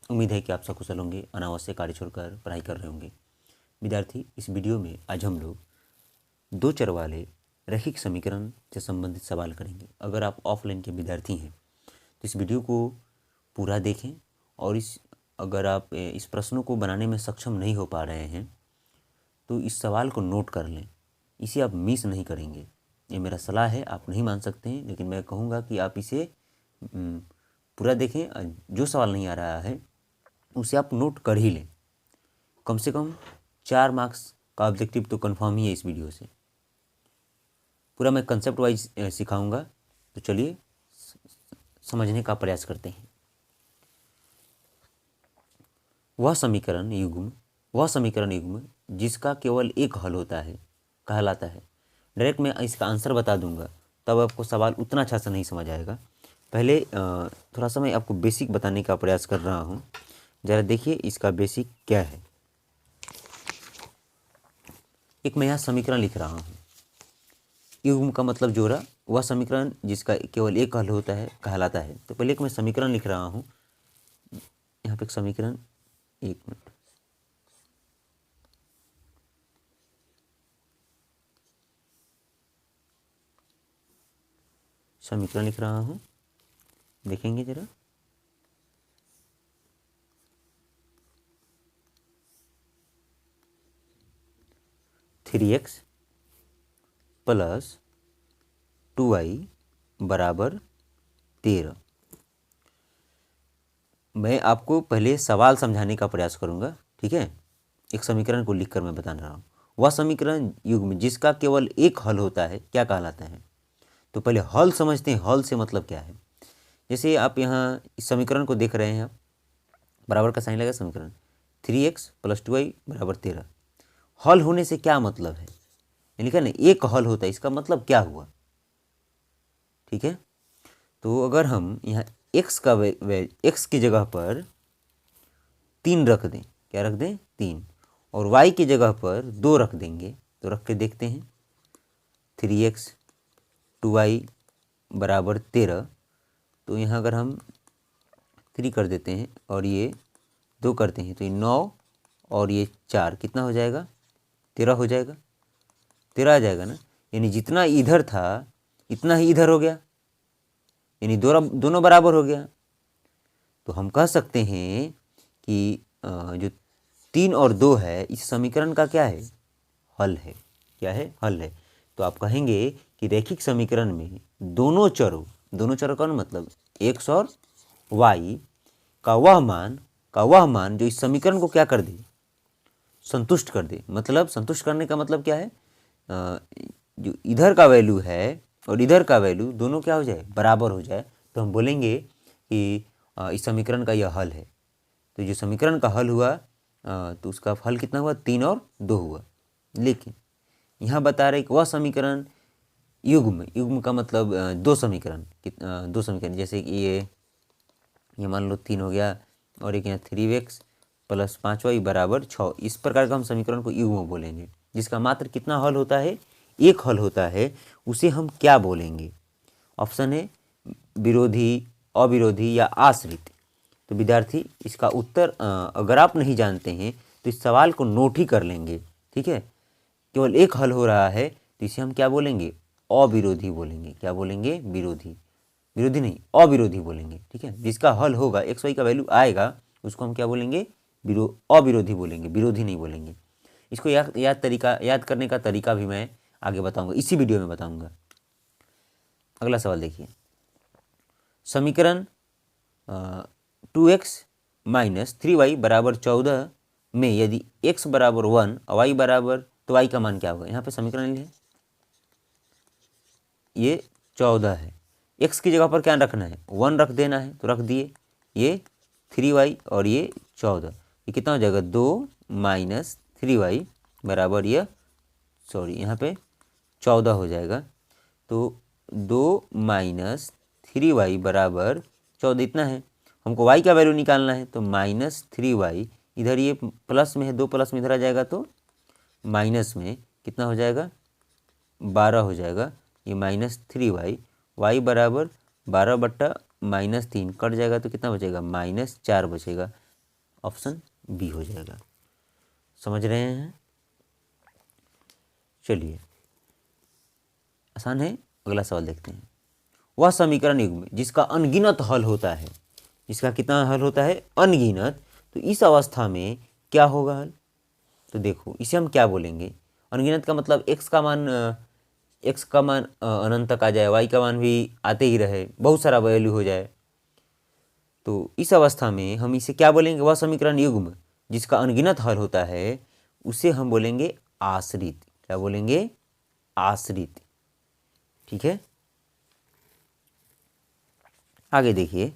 उम्मीद है कि आप सकुशल होंगे, अनावश्यक कार्य छोड़कर पढ़ाई कर रहे होंगे। विद्यार्थी, इस वीडियो में आज हम लोग दो चर वाले रैखिक समीकरण से संबंधित सवाल करेंगे। अगर आप ऑफलाइन के विद्यार्थी हैं तो इस वीडियो को पूरा देखें और अगर आप इस प्रश्नों को बनाने में सक्षम नहीं हो पा रहे हैं तो इस सवाल को नोट कर लें, इसे आप मिस नहीं करेंगे। ये मेरा सलाह है, आप नहीं मान सकते हैं, लेकिन मैं कहूँगा कि आप इसे पूरा देखें। जो सवाल नहीं आ रहा है उसे आप नोट कर ही लें। कम से कम 4 मार्क्स का ऑब्जेक्टिव तो कन्फर्म ही है इस वीडियो से। पूरा मैं कंसेप्ट वाइज सिखाऊंगा, तो चलिए समझने का प्रयास करते हैं। वह समीकरण युग्म जिसका केवल एक हल होता है कहलाता है। डायरेक्ट मैं इसका आंसर बता दूंगा, तब आपको सवाल उतना अच्छा से नहीं समझ आएगा। पहले थोड़ा सा मैं आपको बेसिक बताने का प्रयास कर रहा हूँ। ज़रा देखिए इसका बेसिक क्या है। एक मैं यहाँ समीकरण लिख रहा हूँ, युग्म का मतलब जोड़ा। वह समीकरण जिसका केवल एक हल होता है कहलाता है। तो पहले एक मैं समीकरण लिख रहा हूँ, यहाँ पे एक समीकरण, एक मिनट, समीकरण लिख रहा हूँ, देखेंगे जरा। थ्री एक्स प्लस 2y बराबर 13। मैं आपको पहले सवाल समझाने का प्रयास करूंगा, ठीक है। एक समीकरण को लिखकर मैं बता रहा हूँ। वह समीकरण युग्म जिसका केवल एक हल होता है क्या कहलाता है। तो पहले हल समझते हैं, हल से मतलब क्या है। जैसे आप यहाँ इस समीकरण को देख रहे हैं, आप बराबर का साइन लगा समीकरण 3x प्लस 2y बराबर 13। हल होने से क्या मतलब है, लिखा ना एक हल होता है, इसका मतलब क्या हुआ, ठीक है। तो अगर हम यहाँ x की जगह पर 3 रख दें, क्या रख दें 3, और y की जगह पर 2 रख देंगे, तो रख के देखते हैं 3x 2y बराबर 13। तो यहाँ अगर हम 3 कर देते हैं और ये 2 करते हैं तो ये 9 और ये 4 कितना हो जाएगा, 13 हो जाएगा। 13 आ जाएगा ना, यानी जितना इधर था इतना ही इधर हो गया, यानी दोनों बराबर हो गया। तो हम कह सकते हैं कि जो 3 और 2 है इस समीकरण का क्या है, हल है। क्या है, हल है। तो आप कहेंगे कि रैखिक समीकरण में दोनों चरों का मतलब x और y का वह मान जो इस समीकरण को क्या कर दे, संतुष्ट कर दे। मतलब संतुष्ट करने का मतलब क्या है, जो इधर का वैल्यू है और इधर का वैल्यू दोनों क्या हो जाए, बराबर हो जाए, तो हम बोलेंगे कि इस समीकरण का यह हल है। तो जो समीकरण का हल हुआ तो उसका हल कितना हुआ, 3 और 2 हुआ। लेकिन यहाँ बता रहे कि वह समीकरण युग्म का मतलब दो समीकरण, जैसे कि ये मान लो 3 हो गया और एक यहाँ 3x प्लस 5y बराबर 6। इस प्रकार का हम समीकरण को युग्म बोलेंगे। जिसका मात्र कितना हल होता है, एक हल होता है, उसे हम क्या बोलेंगे। ऑप्शन है विरोधी, अविरोधी या आश्रित। तो विद्यार्थी इसका उत्तर अगर आप नहीं जानते हैं तो इस सवाल को नोट ही कर लेंगे, ठीक है। केवल एक हल हो रहा है तो इसे हम क्या बोलेंगे, अविरोधी बोलेंगे। क्या बोलेंगे, विरोधी नहीं, अविरोधी बोलेंगे, ठीक है। जिसका हल होगा एक्स वाई का वैल्यू आएगा उसको हम क्या बोलेंगे, अविरोधी बोलेंगे, विरोधी नहीं बोलेंगे। इसको याद करने का तरीका भी मैं आगे बताऊंगा, इसी वीडियो में बताऊंगा। अगला सवाल देखिए, समीकरण 2x माइनस 3y बराबर 14 में यदि x बराबर 1 और y बराबर, तो y का मान क्या होगा। यहाँ पे समीकरण है, ये 14 है, x की जगह पर क्या रखना है, 1 रख देना है, तो रख दिए। ये 3y और ये 14, ये कितना हो जाएगा, 2 माइनस 3y बराबर ये यहाँ पे 14 हो जाएगा। तो 2 माइनस 3y बराबर 14 इतना है। हमको y का वैल्यू निकालना है, तो माइनस 3y, इधर ये प्लस में है, 2 प्लस में इधर आ जाएगा तो माइनस में कितना हो जाएगा, 12 हो जाएगा। ये माइनस 3y, y बराबर 12 बट्टा माइनस 3 कट जाएगा तो कितना बचेगा, -4 बचेगा। ऑप्शन बी हो जाएगा। समझ रहे हैं? चलिए, आसान है। अगला सवाल देखते हैं। वह समीकरण युग्म जिसका अनगिनत हल होता है, जिसका कितना हल होता है? अनगिनत। तो इस अवस्था में क्या होगा हल? तो देखो, इसे हम क्या बोलेंगे? अनगिनत का मतलब x का मान अनंत तक आ जाए, y का मान भी आते ही रहे, बहुत सारा वैल्यू हो जाए। तो इस अवस्था में हम इसे क्या बोलेंगे? वह समीकरण युग्म जिसका अनगिनत हल होता है उसे हम बोलेंगे आश्रित। क्या बोलेंगे? आश्रित। ठीक है, आगे देखिए।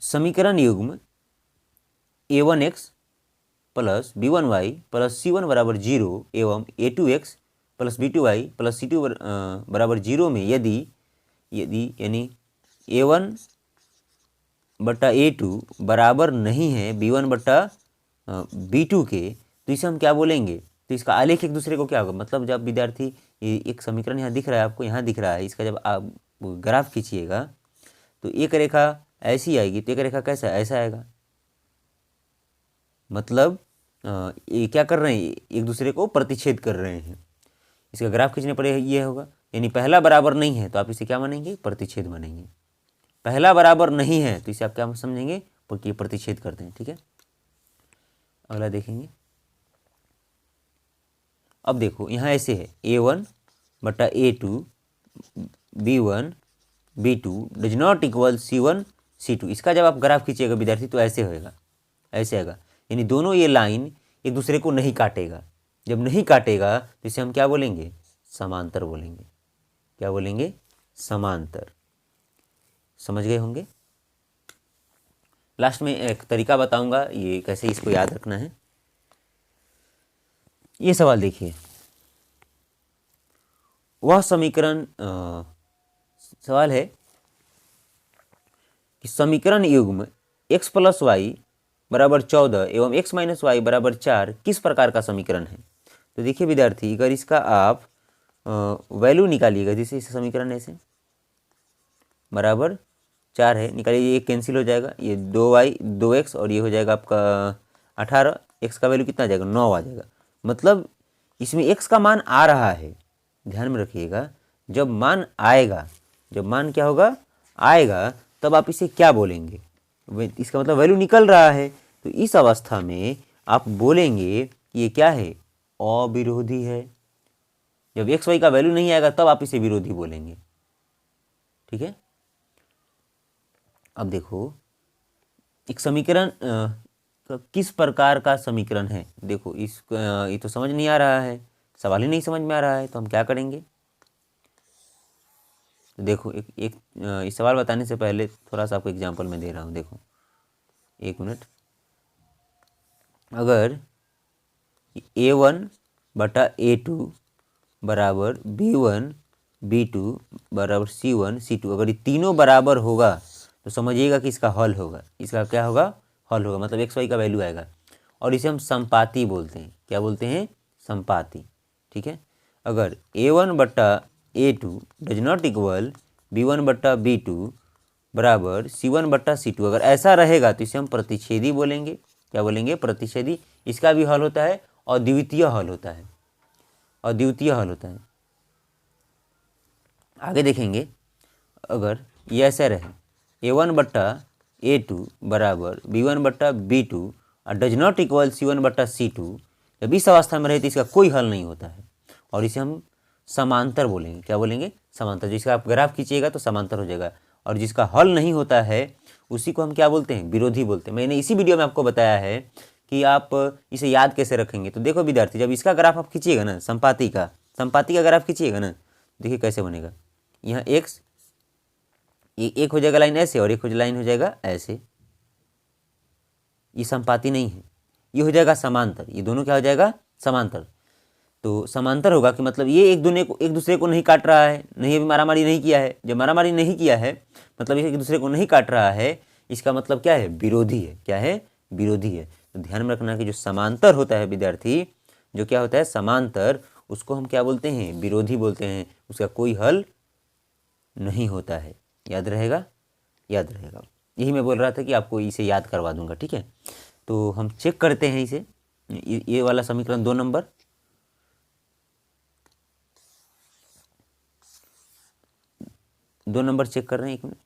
समीकरण युग्म a1x plus b1y plus c1 बराबर 0 एवं a2x plus b2y plus c2 बराबर 0 में यदि यानी a1 बटा a2 बराबर नहीं है b1 बटा b2 के, तो इसे हम क्या बोलेंगे? तो इसका आलेख एक दूसरे को क्या होगा? मतलब जब विद्यार्थी एक समीकरण यहाँ दिख रहा है, आपको यहाँ दिख रहा है, इसका जब आप ग्राफ खींचिएगा तो एक रेखा ऐसी आएगी, तो एक रेखा कैसा? ऐसा आएगा। मतलब ये क्या कर रहे हैं? एक दूसरे को प्रतिच्छेद कर रहे हैं। इसका ग्राफ खींचने पर ये होगा, यानी पहला बराबर नहीं है तो आप इसे क्या मानेंगे? प्रतिच्छेद मानेंगे। पहला बराबर नहीं है तो इसे आप क्या समझेंगे? क्योंकि प्रतिच्छेद करते हैं। ठीक है, अगला देखेंगे। अब देखो, यहाँ ऐसे है a1 बटा a2 b1 b2 does not equal c1 c2। इसका जब आप ग्राफ खींचिएगा विद्यार्थी तो ऐसे होएगा, ऐसे आएगा, यानी दोनों ये लाइन एक दूसरे को नहीं काटेगा। जब नहीं काटेगा तो इसे हम क्या बोलेंगे? समांतर बोलेंगे। क्या बोलेंगे? समांतर। समझ गए होंगे। लास्ट में एक तरीका बताऊंगा ये कैसे इसको याद रखना है। ये सवाल देखिए। वह समीकरण सवाल है कि समीकरण युग्म x प्लस वाई बराबर 14 एवं x माइनस वाई बराबर 4 किस प्रकार का समीकरण है? तो देखिए विद्यार्थी, अगर इसका आप वैल्यू निकालिएगा, जैसे इस समीकरण ऐसे बराबर 4 है, निकालिए, ये कैंसिल हो जाएगा, ये 2y 2x और ये हो जाएगा आपका 18। x का वैल्यू कितना आ जाएगा? 9 आ जाएगा। मतलब इसमें x का मान आ रहा है, ध्यान में रखिएगा। जब मान आएगा, जब मान क्या होगा? आएगा, तब आप इसे क्या बोलेंगे? इसका मतलब वैल्यू निकल रहा है, तो इस अवस्था में आप बोलेंगे कि ये क्या है? अविरोधी है। जब एक्स वाई का वैल्यू नहीं आएगा तब आप इसे विरोधी बोलेंगे। ठीक है, अब देखो एक समीकरण किस प्रकार का समीकरण है? देखो ये तो समझ नहीं आ रहा है, सवाल ही नहीं समझ में आ रहा है, तो हम क्या करेंगे? तो देखो इस सवाल बताने से पहले थोड़ा सा आपको एग्जांपल मैं दे रहा हूँ। देखो, एक मिनट। अगर a1 बटा a2 बराबर b1 b2 बराबर c1 c2, अगर ये तीनों बराबर होगा तो समझिएगा कि इसका हल होगा। इसका क्या होगा? हल होगा, मतलब एक्स वाई का वैल्यू आएगा, और इसे हम संपाती बोलते हैं। क्या बोलते हैं? संपाती। ठीक है, अगर a1 बटा a2 does not equal b1 बटा b2 बराबर c1 बटा c2, अगर ऐसा रहेगा तो इसे हम प्रतिच्छेदी बोलेंगे। क्या बोलेंगे? प्रतिच्छेदी। इसका भी हल होता है और द्वितीय हल होता है, और द्वितीय हल होता है। आगे देखेंगे, अगर ये ऐसा रहे a1 बटा a2 बराबर b1 बटा b2 और डज नॉट इक्वल c1 बटा c2, जब इस अवस्था में रहे तो इसका कोई हल नहीं होता है, और इसे हम समांतर बोलेंगे। क्या बोलेंगे? समांतर। जिसका आप ग्राफ खींचिएगा तो समांतर हो जाएगा, और जिसका हल नहीं होता है उसी को हम क्या बोलते हैं? विरोधी बोलते हैं। मैंने इसी वीडियो में आपको बताया है कि आप इसे याद कैसे रखेंगे। तो देखो विद्यार्थी, जब इसका ग्राफ आप खींचिएगा ना, संपाती का ग्राफ खींचिएगा ना, देखिए कैसे बनेगा। यहाँ x एक हो जाएगा लाइन ऐसे, और एक लाइन हो जाएगा ऐसे। ये संपाती नहीं है, ये हो जाएगा समांतर। ये दोनों क्या हो जाएगा? समांतर। तो समांतर होगा कि मतलब ये एक दूसरे को नहीं काट रहा है, नहीं अभी मारामारी नहीं किया है। जब मारामारी नहीं किया है मतलब ये एक दूसरे को नहीं काट रहा है, इसका मतलब क्या है? विरोधी है। क्या है? विरोधी है। तो ध्यान में रखना कि जो समांतर होता है विद्यार्थी, जो क्या होता है? समांतर, उसको हम क्या बोलते हैं, विरोधी बोलते हैं, उसका कोई हल नहीं होता है। याद रहेगा, याद रहेगा। यही मैं बोल रहा था कि आपको इसे याद करवा दूंगा, ठीक है। तो हम चेक करते हैं इसे, ये वाला समीकरण 2 नंबर, चेक कर रहे हैं, 1 मिनट।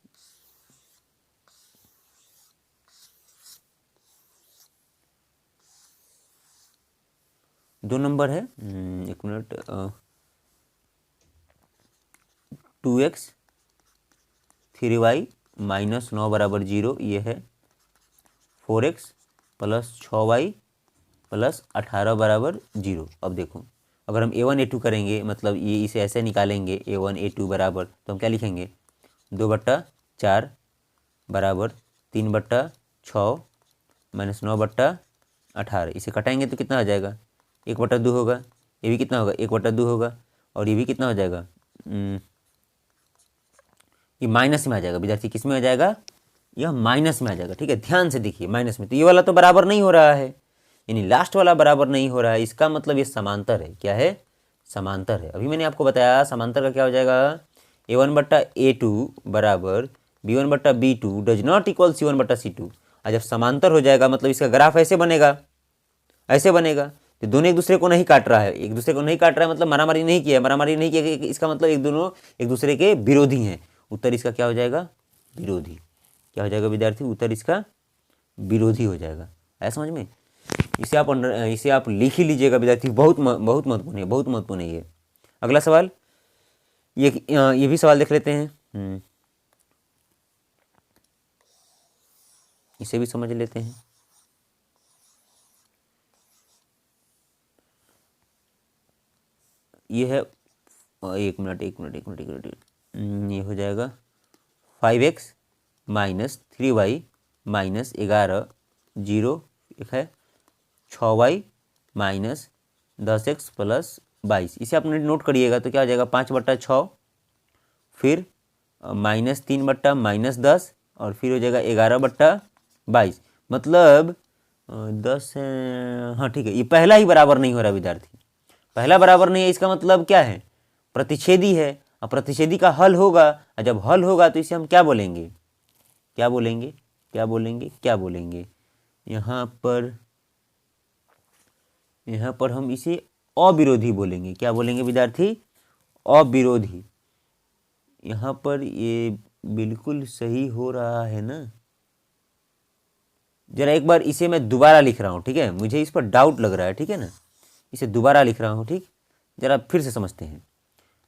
दो नंबर है, 1 मिनट। 2x 3y माइनस 9 बराबर 0, ये है 4x प्लस 6y प्लस 18 बराबर 0। अब देखो, अगर हम a1 a2 करेंगे, मतलब ये इसे ऐसे निकालेंगे, a1 a2 बराबर, तो हम क्या लिखेंगे, 2/4 बराबर 3/6 माइनस 9/18। इसे कटाएंगे तो कितना आ जाएगा, 1/2 होगा। ये भी कितना होगा, 1/2 होगा। और ये भी कितना हो जाएगा, ये माइनस में आ जाएगा विद्यार्थी। किस में आ जाएगा, यह माइनस में आ जाएगा, ठीक है। ध्यान से देखिए, माइनस में, तो ये वाला तो बराबर नहीं हो रहा है, यानी लास्ट वाला बराबर नहीं हो रहा है। इसका मतलब ये समांतर है। क्या है, समांतर है। अभी मैंने आपको बताया समांतर का क्या हो जाएगा, a1/a2 बराबर b1/b2 does not equal c1/c2। और जब समांतर हो जाएगा मतलब इसका ग्राफ ऐसे बनेगा, ऐसे बनेगा। तो दोनों एक दूसरे को नहीं काट रहा है, एक दूसरे को नहीं काट रहा है मतलब मारामारी नहीं किया, मारामारी नहीं किया, इसका मतलब एक दोनों एक दूसरे के विरोधी हैं। उत्तर इसका क्या हो जाएगा, विरोधी। क्या हो जाएगा विद्यार्थी, उत्तर इसका विरोधी हो जाएगा। ऐसा समझ में, इसे आप लिख ही लीजिएगा विद्यार्थी, बहुत बहुत महत्वपूर्ण है, बहुत महत्वपूर्ण है ये। अगला सवाल, ये भी सवाल देख लेते हैं, इसे भी समझ लेते हैं। ये है, 1 मिनट, ये हो जाएगा 5x माइनस 3y माइनस 11 0, एक है 6y माइनस 10x प्लस 22। इसे आप नोट करिएगा तो क्या हो जाएगा, 5/6, फिर माइनस 3/-10, और फिर हो जाएगा 11/22। मतलब 10 है, हाँ ठीक है। ये पहला ही बराबर नहीं हो रहा विद्यार्थी, पहला बराबर नहीं है, इसका मतलब क्या है, प्रतिच्छेदी है। अब प्रतिच्छेदी का हल होगा, और जब हल होगा तो इसे हम क्या बोलेंगे, क्या बोलेंगे, क्या बोलेंगे, क्या बोलेंगे, यहाँ पर हम इसे अविरोधी बोलेंगे। क्या बोलेंगे विद्यार्थी, अविरोधी। यहाँ पर ये बिल्कुल सही हो रहा है ना। जरा एक बार इसे मैं दोबारा लिख रहा हूँ, ठीक है, मुझे इस पर डाउट लग रहा है, ठीक है ना। इसे दोबारा लिख रहा हूँ, ठीक, जरा फिर से समझते हैं।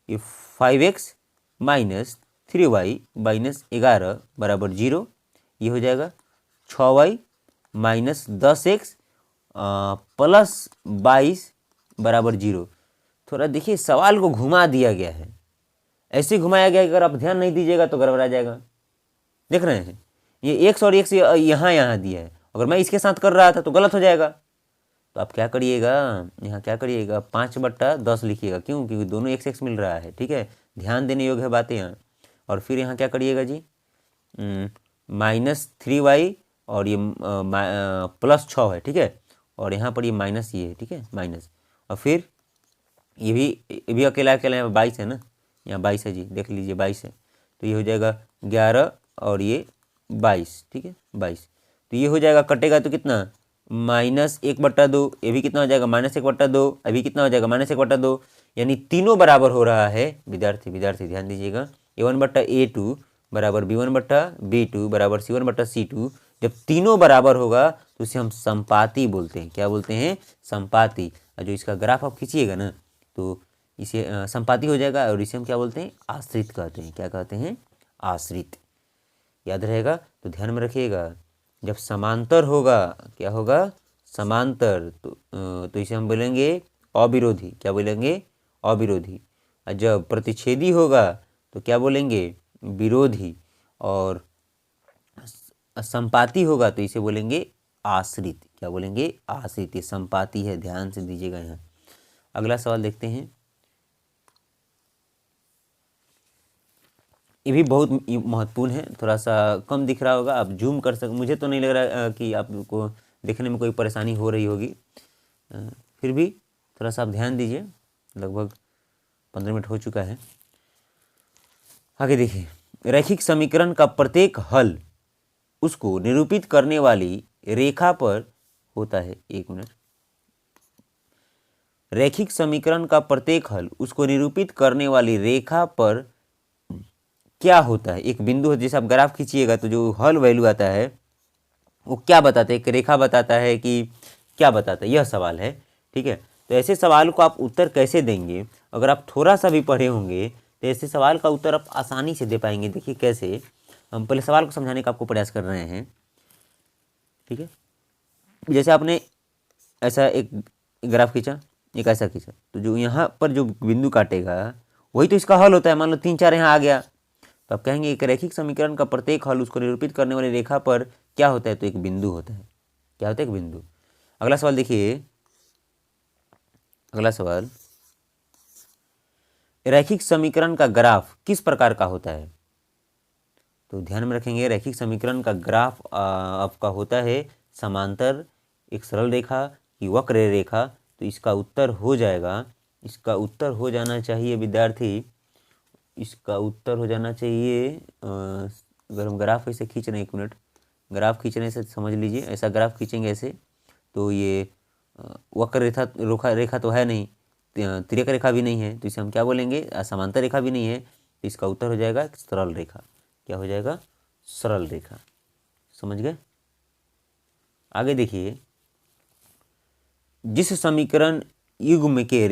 ये 5x माइनस 3y माइनस 11 बराबर 0, ये हो जाएगा 6y माइनस 10x प्लस 22 बराबर 0। थोड़ा देखिए, सवाल को घुमा दिया गया है, ऐसे घुमाया गया है, अगर आप ध्यान नहीं दीजिएगा तो गड़बड़ा जाएगा। देख रहे हैं, ये x और x यहाँ दिया है, अगर मैं इसके साथ कर रहा था तो गलत हो जाएगा। तो आप क्या करिएगा, यहाँ क्या करिएगा, 5/10 लिखिएगा। क्यों, क्योंकि दोनों x मिल रहा है, ठीक है। ध्यान देने योग्य है बातें यहाँ। और फिर यहाँ क्या करिएगा जी, माइनस 3y और ये प्लस 6 है, ठीक है। और यहाँ पर ये माइनस ये है, ठीक है, माइनस। और फिर ये भी अकेला अकेला 22 है ना, यहाँ 22 है जी, देख लीजिए 22 है। तो ये हो जाएगा 11 और ये 22, ठीक है, 22। तो ये हो जाएगा, कटेगा तो कितना, -1/2। ये भी कितना हो जाएगा, -1/2। अभी कितना हो जाएगा, -1/2। यानी तीनों बराबर हो रहा है विद्यार्थी ध्यान दीजिएगा। a1/a2 बराबर b1/b2 बराबर c1/c2। जब तीनों बराबर होगा तो इसे हम संपाती बोलते हैं। क्या बोलते हैं, संपाती। और जो इसका ग्राफ आप खींचिएगा ना तो इसे संपाती हो जाएगा, और इसे हम क्या बोलते हैं, आश्रित कहते हैं। क्या कहते हैं, आश्रित। याद रहेगा, तो ध्यान में रखिएगा। जब समांतर होगा, क्या होगा, समांतर, तो इसे हम बोलेंगे अविरोधी। क्या बोलेंगे, अविरोधी। और जब प्रतिच्छेदी होगा तो क्या बोलेंगे, विरोधी। और संपाती होगा तो इसे बोलेंगे आश्रित। क्या बोलेंगे, आश्रित। ये संपाती है, ध्यान से दीजिएगा यहाँ। अगला सवाल देखते हैं, ये भी बहुत महत्वपूर्ण है। थोड़ा सा कम दिख रहा होगा, आप जूम कर सकते, मुझे तो नहीं लग रहा कि आपको देखने में कोई परेशानी हो रही होगी, फिर भी थोड़ा सा आप ध्यान दीजिए। लगभग 15 मिनट हो चुका है। आगे देखिए, रैखिक समीकरण का प्रत्येक हल उसको निरूपित करने वाली रेखा पर होता है। 1 मिनट। रैखिक समीकरण का प्रत्येक हल उसको निरूपित करने वाली रेखा पर क्या होता है? एक बिंदु है, जैसे आप ग्राफ खींचिएगा तो जो हल वैल्यू आता है वो क्या बताता है? एक रेखा बताता है कि क्या बताता है? यह सवाल है, ठीक है। तो ऐसे सवाल को आप उत्तर कैसे देंगे? अगर आप थोड़ा सा भी पढ़े होंगे तो ऐसे सवाल का उत्तर आप आसानी से दे पाएंगे। देखिए कैसे, हम पहले सवाल को समझाने का आपको प्रयास कर रहे हैं, ठीक है। जैसे आपने ऐसा एक ग्राफ खींचा, एक ऐसा खींचा, तो जो यहाँ पर जो बिंदु काटेगा वही तो इसका हल होता है। मान लो 3 4 यहाँ आ गया, तो आप कहेंगे एक रैखिक समीकरण का प्रत्येक हल उसको निरूपित करने वाली रेखा पर क्या होता है? तो एक बिंदु होता है। क्या होता है? एक बिंदु। अगला सवाल देखिए, अगला सवाल, रैखिक समीकरण का ग्राफ किस प्रकार का होता है? तो ध्यान में रखेंगे, रैखिक समीकरण का ग्राफ आपका होता है समांतर, एक सरल रेखा की वक्र रेखा। तो इसका उत्तर हो जाएगा, इसका उत्तर हो जाना चाहिए विद्यार्थी, इसका उत्तर हो जाना चाहिए अगर हम ग्राफ ऐसे खींच रहे हैं, 1 मिनट, ग्राफ खींचने से समझ लीजिए, ऐसा ग्राफ खींचेंगे ऐसे तो ये वक्र रेखा तो है नहीं, तिर्यक रेखा भी नहीं है, तो इसे हम क्या बोलेंगे? समांतर रेखा भी नहीं है। तो इसका उत्तर हो जाएगा सरल रेखा। क्या हो जाएगा? सरल रेखा। समझ गए? आगे देखिए, जिस समीकरण युग्म के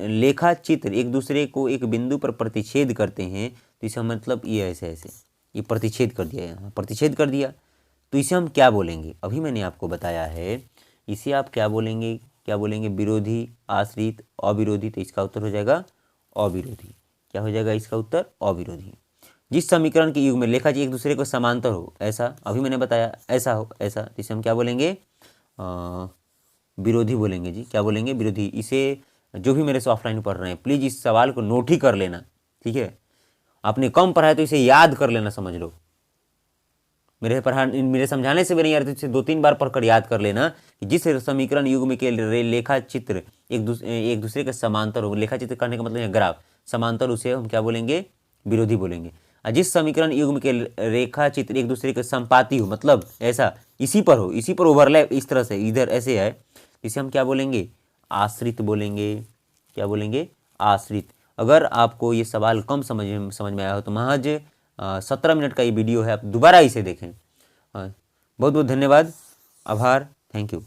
लेखा चित्र एक दूसरे को एक बिंदु पर प्रतिच्छेद करते हैं, तो इसका मतलब ये ऐसे ऐसे ये प्रतिच्छेद कर दिया, यहाँ प्रतिच्छेद कर दिया, तो इसे हम क्या बोलेंगे? अभी मैंने आपको बताया है, इसे आप क्या बोलेंगे? क्या बोलेंगे? विरोधी, आश्रित, अविरोधी। तो इसका उत्तर हो जाएगा अविरोधी। क्या हो जाएगा इसका उत्तर? अविरोधी। जिस समीकरण के युग में लेखा एक दूसरे को समांतर हो, ऐसा अभी मैंने बताया, ऐसा हो ऐसा, तो इसे हम क्या बोलेंगे? विरोधी बोलेंगे जी। क्या बोलेंगे? विरोधी। इसे जो भी मेरे से ऑफलाइन पढ़ रहे हैं प्लीज़ इस सवाल को नोट ही कर लेना, ठीक है। आपने कम पढ़ा है तो इसे याद कर लेना, समझ लो। मेरे समझाने से भी नहीं आ रहा, तो इसे 2-3 बार पढ़कर याद कर लेना कि जिस समीकरण युग्म के लेखा चित्र एक दूसरे के समांतर हो, लेखा चित्र करने का मतलब है ग्राफ, समांतर, उसे हम क्या बोलेंगे? विरोधी बोलेंगे। और जिस समीकरण युग्म के रेखा चित्र एक दूसरे के संपाती हो, मतलब ऐसा इसी पर हो, इसी पर ओवरलैप इस तरह से इधर ऐसे है, इसे हम क्या बोलेंगे? आश्रित बोलेंगे। क्या बोलेंगे? आश्रित। अगर आपको ये सवाल कम समझ में आया हो तो महज 17 मिनट का ये वीडियो है, आप दोबारा इसे देखें। बहुत बहुत धन्यवाद, आभार, थैंक यू।